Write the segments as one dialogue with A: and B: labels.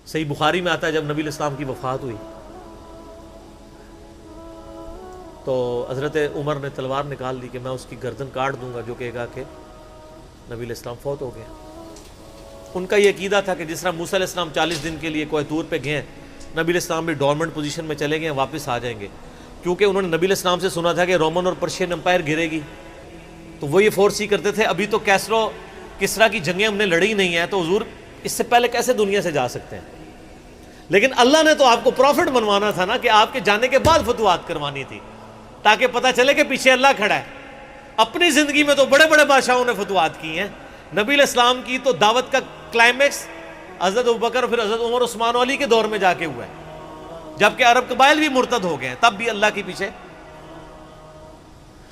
A: صحیح بخاری میں آتا ہے جب نبی علیہ السلام کی وفات ہوئی تو حضرت عمر نے تلوار نکال لی کہ میں اس کی گردن کاٹ دوں گا جو کہے گا کہ نبی علیہ السلام فوت ہو گیا۔ ان کا یہ عقیدہ تھا کہ جس طرح موسیٰ علیہ السلام 40 دن کے لیے کوہ طور پہ گئے، نبی علیہ السلام بھی ڈورمنٹ پوزیشن میں چلے گئے، واپس آ جائیں گے، کیونکہ انہوں نے نبی علیہ السلام سے سنا تھا کہ رومن اور پرشین امپائر گرے گی، تو وہ یہ فورس ہی کرتے تھے ابھی تو کیسرو کسرا کی جنگیں ہم نے لڑی نہیں ہیں، تو حضور اس سے پہلے کیسے دنیا سے جا سکتے ہیں؟ لیکن اللہ نے تو آپ کو پروفٹ بنوانا تھا نا، کہ آپ کے جانے کے بعد فتوحات کروانی تھی، تاکہ پتہ چلے کہ پیچھے اللہ کھڑا ہے۔ اپنی زندگی میں تو بڑے بڑے بادشاہوں نے فتوحات کی ہیں، نبی علیہ السلام کی تو دعوت کا کلائمیکس حضرت ابوبکر اور پھر حضرت عمر عثمان و علی کے دور میں جا کے ہوا ہے، جبکہ عرب قبائل بھی مرتد ہو گئے ہیں، تب بھی اللہ کے پیچھے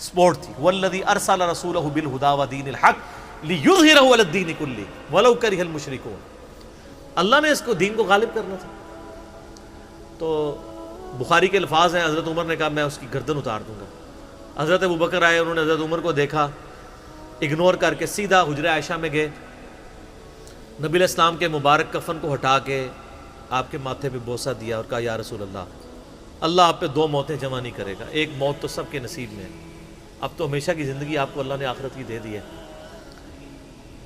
A: سپورٹ تھی۔ والذی ارسل رسولہ بالہدی ودین الحق لیظہرہ علی الدین کلہ ولو کرہ المشرکون، اللہ نے اس کو دین کو غالب کرنا تھا۔ تو بخاری کے الفاظ ہیں، حضرت عمر نے کہا میں اس کی گردن اتار دوں گا۔ حضرت ابوبکر آئے، انہوں نے حضرت عمر کو دیکھا، اگنور کر کے سیدھا حجرہ عائشہ میں گئے، نبی علیہ السلام کے مبارک کفن کو ہٹا کے آپ کے ماتھے پہ بوسہ دیا اور کہا یا رسول اللہ آپ پہ 2 موتیں جمع نہیں کرے گا، ایک موت تو سب کے نصیب میں ہے، اب تو ہمیشہ کی زندگی آپ کو اللہ نے آخرت کی دے دی ہے۔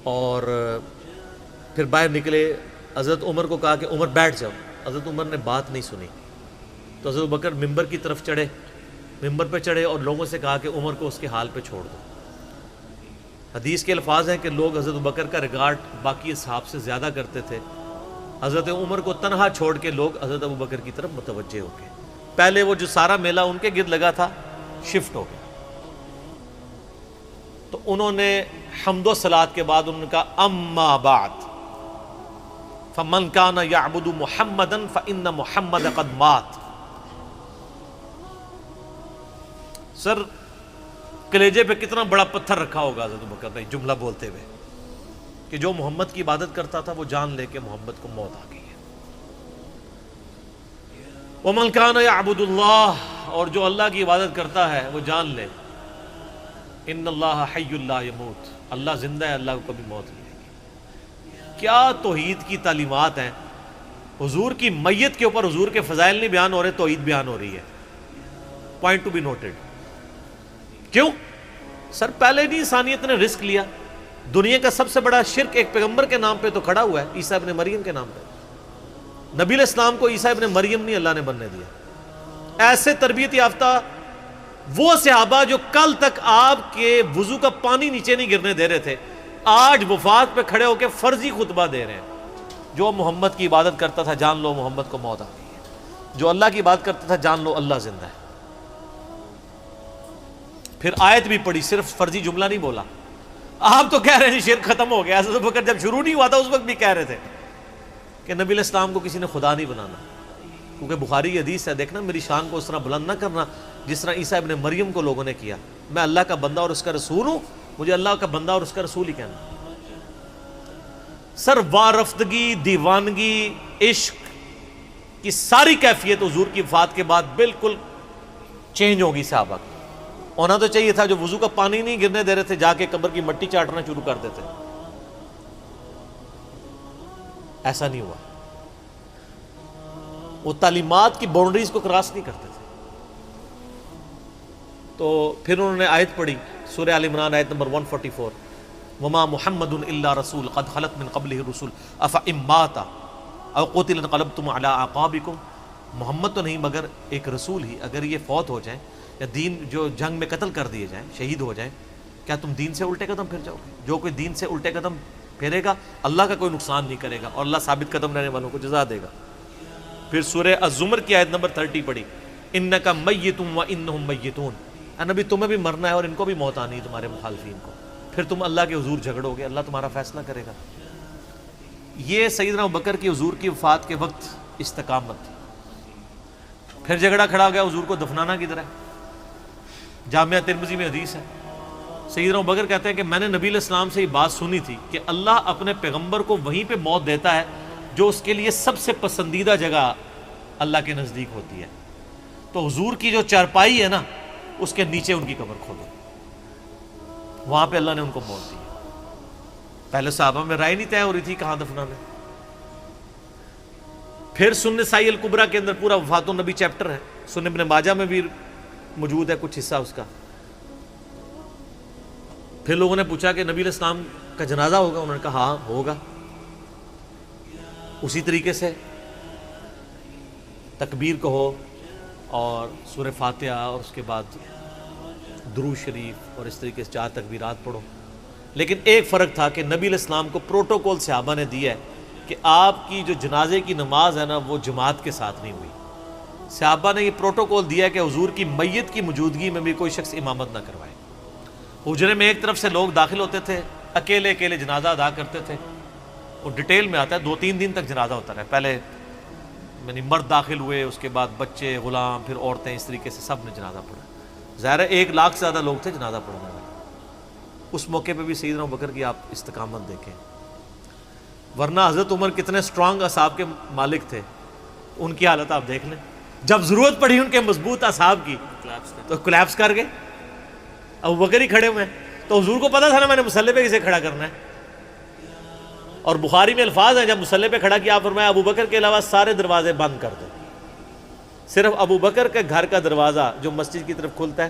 A: اور پھر باہر نکلے، حضرت عمر کو کہا کہ عمر بیٹھ جاؤ، حضرت عمر نے بات نہیں سنی، تو حضرت بکر ممبر کی طرف چڑھے، ممبر پہ چڑھے اور لوگوں سے کہا کہ عمر کو اس کے حال پہ چھوڑ دو۔ حدیث کے الفاظ ہیں کہ لوگ حضرت بکر کا ریگارڈ باقی اصحاب سے زیادہ کرتے تھے، حضرت عمر کو تنہا چھوڑ کے لوگ حضرت ابو بکر کی طرف متوجہ ہو گئے۔ پہلے وہ جو سارا میلہ ان کے گرد لگا تھا شفٹ ہو گیا، تو انہوں نے حمد و صلات کے بعد انہوں نے کہا اما بعد فمن کان یعبد محمدا فإن محمد قد مات۔ سر کلیجے پہ کتنا بڑا پتھر رکھا ہوگا حضرت بکر نے جملہ بولتے ہوئے کہ جو محمد کی عبادت کرتا تھا وہ جان لے کہ محمد کو موت آ گئی ہے۔ ومن کان یعبد اللہ، اور جو اللہ کی عبادت کرتا ہے وہ جان لے ان اللہ حی لا یموت، اللہ زندہ ہے، اللہ کو کبھی موت نہیں آئے گی۔ کیا توحید کی تعلیمات ہیں! حضور کی میت کے اوپر حضور کے فضائل نہیں بیان ہو رہے، توحید بیان ہو رہی ہے۔ Point to be noted. کیوں؟ سر پہلے نہیں انسانیت نے رسک لیا، دنیا کا سب سے بڑا شرک ایک پیغمبر کے نام پہ تو کھڑا ہوا ہے، عیسیٰ ابن مریم کے نام پہ۔ نبی علیہ السلام کو عیسیٰ ابن مریم نہیں اللہ نے بننے دیا۔ ایسے تربیت یافتہ وہ صحابہ جو کل تک آپ کے وضو کا پانی نیچے نہیں گرنے دے رہے تھے، آج وفات پہ کھڑے ہو کے فرضی خطبہ دے رہے ہیں۔ جو محمد کی عبادت کرتا تھا جان لو محمد کو موت آ گئی ہے، جو اللہ کی عبادت کرتا تھا جان لو اللہ زندہ ہے۔ پھر آیت بھی پڑھی، صرف فرضی جملہ نہیں بولا۔ آپ تو کہہ رہے ہیں شرک ختم ہو گیا، حضرت بکر جب شروع نہیں ہوا تھا اس وقت بھی کہہ رہے تھے کہ نبی علیہ السلام کو کسی نے خدا نہیں بنانا، کیونکہ بخاری کی حدیث ہے، دیکھنا میری شان کو اس طرح بلند نہ کرنا جس طرح عیسیٰ ابن مریم کو لوگوں نے کیا۔ میں اللہ کا بندہ اور اس کا رسول ہوں، مجھے اللہ کا بندہ اور اس کا رسول ہی کہنا۔ سر وارفتگی، دیوانگی، عشق کی ساری کیفیت حضور کی وفات کے بعد بالکل چینج ہوگی صحابہ کی۔ ہونا تو چاہیے تھا جو وضو کا پانی نہیں گرنے دے رہے تھے جا کے قبر کی مٹی چاٹنا شروع کر دیتے، ایسا نہیں ہوا۔ وہ تعلیمات کی باؤنڈریز کو کراس نہیں کرتے تھے۔ تو پھر انہوں نے آیت پڑھی، سورہ آل عمران آیت نمبر 144، وما محمد الا رسول قد خلت من قبلہ الرسل افإن مات او قتل انقلبتم علی اعقابکم۔ محمد تو نہیں مگر ایک رسول ہی، اگر یہ فوت ہو جائیں یا دین جو جنگ میں قتل کر دیے جائیں، شہید ہو جائیں، کیا تم دین سے الٹے قدم پھر جاؤ گے؟ جو کوئی دین سے الٹے قدم پھیرے گا اللہ کا کوئی نقصان نہیں کرے گا اور اللہ ثابت قدم رہنے والوں کو جزا دے گا۔ پھر سورہ الزمر کی آیت نمبر 30 پڑھی، انک میت وانہم میتون۔ اے نبی تمہیں بھی مرنا ہے اور ان کو بھی موت آنی ہے، تمہارے مخالفین کو، پھر تم اللہ کے حضور جھگڑو گے، اللہ تمہارا فیصلہ کرے گا۔ یہ سیدنا ابوبکر کی حضور کی وفات کے وقت استقامت تھی۔ پھر جھگڑا کھڑا ہو گیا حضور کو دفنانا کدھر ہے؟ جامعہ ترمذی میں حدیث ہے، سیدنا ابوبکر کہتے ہیں کہ میں نے نبی علیہ السلام سے یہ بات سنی تھی کہ اللہ اپنے پیغمبر کو وہیں پہ موت دیتا ہے جو اس کے لیے سب سے پسندیدہ جگہ اللہ کے نزدیک ہوتی ہے۔ تو حضور کی جو چارپائی ہے نا اس کے نیچے ان کی قبر کھودو، وہاں پہ اللہ نے ان کو موت دی۔ پہلے صحابہ میں رائے نہیں طے ہو رہی تھی کہاں دفنانا۔ پھر سنن نسائی الکبریٰ کے اندر پورا وفات النبی چیپٹر ہے، سنن ابن ماجہ میں بھی موجود ہے کچھ حصہ اس کا۔ پھر لوگوں نے پوچھا کہ نبی علیہ السلام کا جنازہ ہوگا؟ انہوں نے کہا ہاں ہوگا۔ اسی طریقے سے تکبیر کہو اور سورہ فاتحہ اور اس کے بعد درود شریف اور اس طریقے سے 4 تکبیرات پڑھو۔ لیکن ایک فرق تھا کہ نبی علیہ السلام کو پروٹوکول صحابہ نے دیا ہے کہ آپ کی جو جنازے کی نماز ہے نا وہ جماعت کے ساتھ نہیں ہوئی۔ صحابہ نے یہ پروٹوکول دیا کہ حضور کی میت کی موجودگی میں بھی کوئی شخص امامت نہ کروائے۔ حجرے میں ایک طرف سے لوگ داخل ہوتے تھے، اکیلے اکیلے جنازہ ادا کرتے تھے، اور ڈیٹیل میں آتا ہے 2-3 دن تک جنازہ ہوتا رہا۔ پہلے یعنی مرد داخل ہوئے، اس کے بعد بچے، غلام، پھر عورتیں، اس طریقے سے سب نے جنازہ پڑھا۔ ظاہر ہے 1 لاکھ سے زیادہ لوگ تھے جنازہ پڑھنے والے۔ اس موقع پہ بھی سیدنا ابوبکر کی آپ استقامت دیکھیں، ورنہ حضرت عمر کتنے سٹرانگ اصحاب کے مالک تھے، ان کی حالت آپ دیکھ لیں۔ جب ضرورت پڑی ان کے مضبوط اصحاب کی تو کولیپس کر گئے۔ ابوبکر ہی کھڑے ہوئے ہیں، تو حضور کو پتا تھا نا میں نے مصلی پہ کسے کھڑا کرنا ہے۔ اور بخاری میں الفاظ ہیں، جب مصلی پہ کھڑا کیا فرمایا ابوبکر کے علاوہ سارے دروازے بند کر دو، صرف ابوبکر کے گھر کا دروازہ جو مسجد کی طرف کھلتا ہے،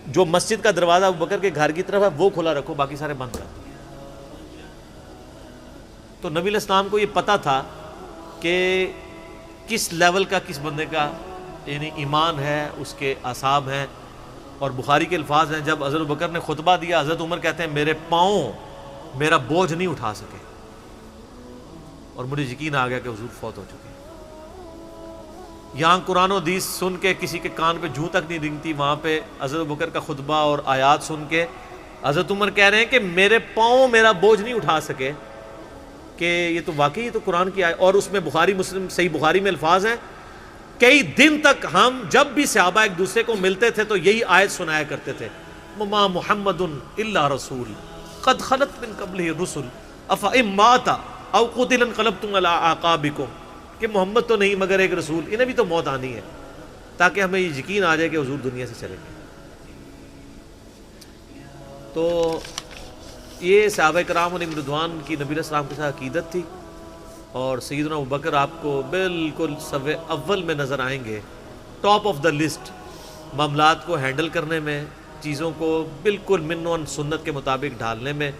A: جو مسجد کا دروازہ ابوبکر کے گھر کی طرف ہے وہ کھلا رکھو، باقی سارے بند کر دو۔ تو نبی علیہ السلام کو یہ پتا تھا کہ کس لیول کا کس بندے کا یعنی ایمان ہے، اس کے اعصاب ہیں۔ اور بخاری کے الفاظ ہیں، جب حضرت ابوبکر نے خطبہ دیا، حضرت عمر کہتے ہیں میرے پاؤں میرا بوجھ نہیں اٹھا سکے، اور مجھے یقین آ گیا کہ حضور فوت ہو چکے۔ یہاں قرآن و حدیث سن کے کسی کے کان پہ جوں تک نہیں رنگتی، وہاں پہ حضرت ابوبکر کا خطبہ اور آیات سن کے حضرت عمر کہہ رہے ہیں کہ میرے پاؤں میرا بوجھ نہیں اٹھا سکے، کہ یہ تو واقعی تو قرآن کی آیت۔ اور اس میں بخاری مسلم صحیح بخاری میں الفاظ ہیں، کئی دن تک ہم جب بھی صحابہ ایک دوسرے کو ملتے تھے تو یہی آیت سنایا کرتے تھے، وما محمد الا رسول قد خلت من قبلہ الرسل افئن مات او قتل انقلبتم علی اعقابکم، کہ محمد تو نہیں مگر ایک رسول، انہیں بھی تو موت آنی ہے، تاکہ ہمیں یہ یقین آ جائے کہ حضور دنیا سے چلے گئے۔ تو یہ صحابہ کرام علیہم رضوان کی نبی علیہ السلام کے ساتھ عقیدت تھی۔ اور سیدنا ابوبکر آپ کو بالکل صف اول میں نظر آئیں گے، ٹاپ آف دا لسٹ، معاملات کو ہینڈل کرنے میں، چیزوں کو بالکل من و سنت کے مطابق ڈھالنے میں،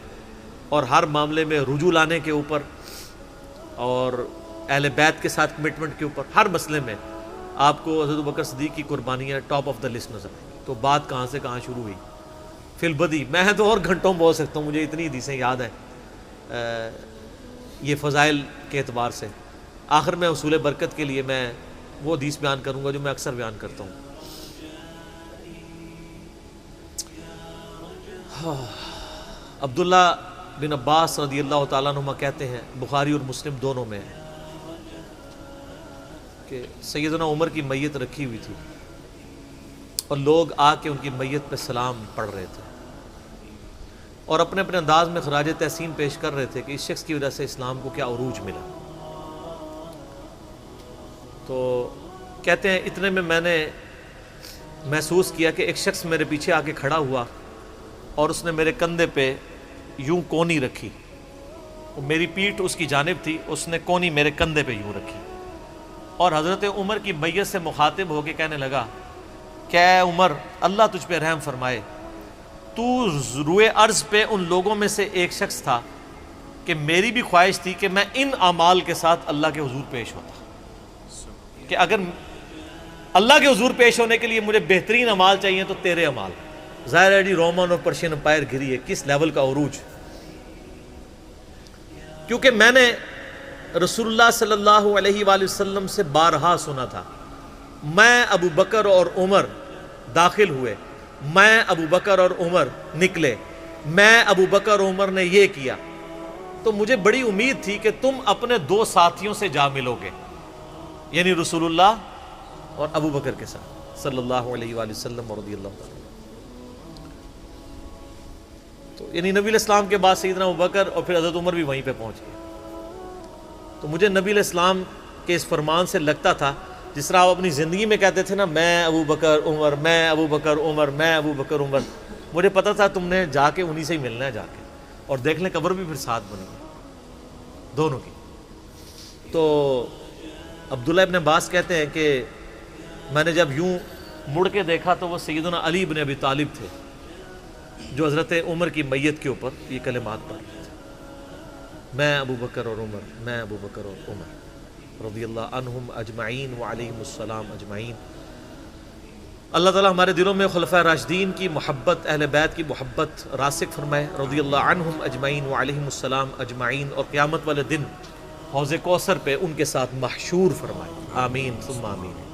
A: اور ہر معاملے میں رجوع لانے کے اوپر، اور اہل بیت کے ساتھ کمٹمنٹ کے اوپر، ہر مسئلے میں آپ کو حضرت ابوبکر صدیق کی قربانیاں ٹاپ آف دا لسٹ نظر آئیں گی۔ تو بات کہاں سے کہاں شروع ہوئی، فی البدی میں تو اور گھنٹوں بول سکتا ہوں، مجھے اتنی حدیثیں یاد ہیں یہ فضائل کے اعتبار سے۔ آخر میں حصول برکت کے لیے میں وہ حدیث بیان کروں گا جو میں اکثر بیان کرتا ہوں۔ عبداللہ بن عباس رضی اللہ تعالیٰ عنہما کہتے ہیں، بخاری اور مسلم دونوں میں ہے، کہ سیدنا عمر کی میت رکھی ہوئی تھی اور لوگ آ کے ان کی میت پہ سلام پڑھ رہے تھے، اور اپنے اپنے انداز میں خراج تحسین پیش کر رہے تھے کہ اس شخص کی وجہ سے اسلام کو کیا عروج ملا۔ تو کہتے ہیں اتنے میں میں نے محسوس کیا کہ ایک شخص میرے پیچھے آ کے کھڑا ہوا اور اس نے میرے کندھے پہ یوں کونی رکھی، میری پیٹھ اس کی جانب تھی، اس نے کونی میرے کندھے پہ یوں رکھی، اور حضرت عمر کی میت سے مخاطب ہو کے کہنے لگا کہ اے عمر اللہ تجھ پہ رحم فرمائے، تو روئے ارض پہ ان لوگوں میں سے ایک شخص تھا کہ میری بھی خواہش تھی کہ میں ان اعمال کے ساتھ اللہ کے حضور پیش ہوتا، کہ اگر اللہ کے حضور پیش ہونے کے لیے مجھے بہترین اعمال چاہیے تو تیرے اعمال۔ ظاہر ہے جی رومن اور پرشین امپائر گھری ہے، کس لیول کا عروج، کیونکہ میں نے رسول اللہ صلی اللہ علیہ وآلہ وسلم سے بارہا سنا تھا، میں ابو بکر اور عمر داخل ہوئے، میں ابو بکر اور عمر نکلے، میں ابو بکر اور عمر نے یہ کیا، تو مجھے بڑی امید تھی کہ تم اپنے 2 ساتھیوں سے جا ملو گے، یعنی رسول اللہ اور ابو بکر کے ساتھ صلی اللہ علیہ وآلہ وسلم اور رضی اللہ تعالیٰ۔ تو یعنی نبی علیہ السلام کے بعد سیدنا ابو بکر اور پھر حضرت عمر بھی وہیں پہ پہنچ گئے۔ تو مجھے نبی علیہ السلام کے اس فرمان سے لگتا تھا جس طرح آپ اپنی زندگی میں کہتے تھے نا، میں ابو بکر عمر، میں ابو بکر عمر، میں ابو بکر عمر، مجھے پتا تھا تم نے جا کے انہی سے ہی ملنا ہے جا کے، اور دیکھ لیں قبر بھی پھر ساتھ بنی ہے دونوں کی۔ تو عبداللہ ابن عباس کہتے ہیں کہ میں نے جب یوں مڑ کے دیکھا تو وہ سیدنا علی بن ابی طالب تھے جو حضرت عمر کی میت کے اوپر یہ کلمات پڑھ رہے تھے، میں ابو بکر اور عمر، میں ابو بکر اور عمر رضی اللہ عنہم اجمعین وعلیہم السلام اجمعین۔ اللہ تعالیٰ ہمارے دلوں میں خلفائے راشدین کی محبت، اہل بیت کی محبت راسخ فرمائے رضی اللہ عنہم اجمعین وعلیہم السلام اجمعین، اور قیامت والے دن حوض کوثر پہ ان کے ساتھ محشور فرمائے، آمین ثم آمین۔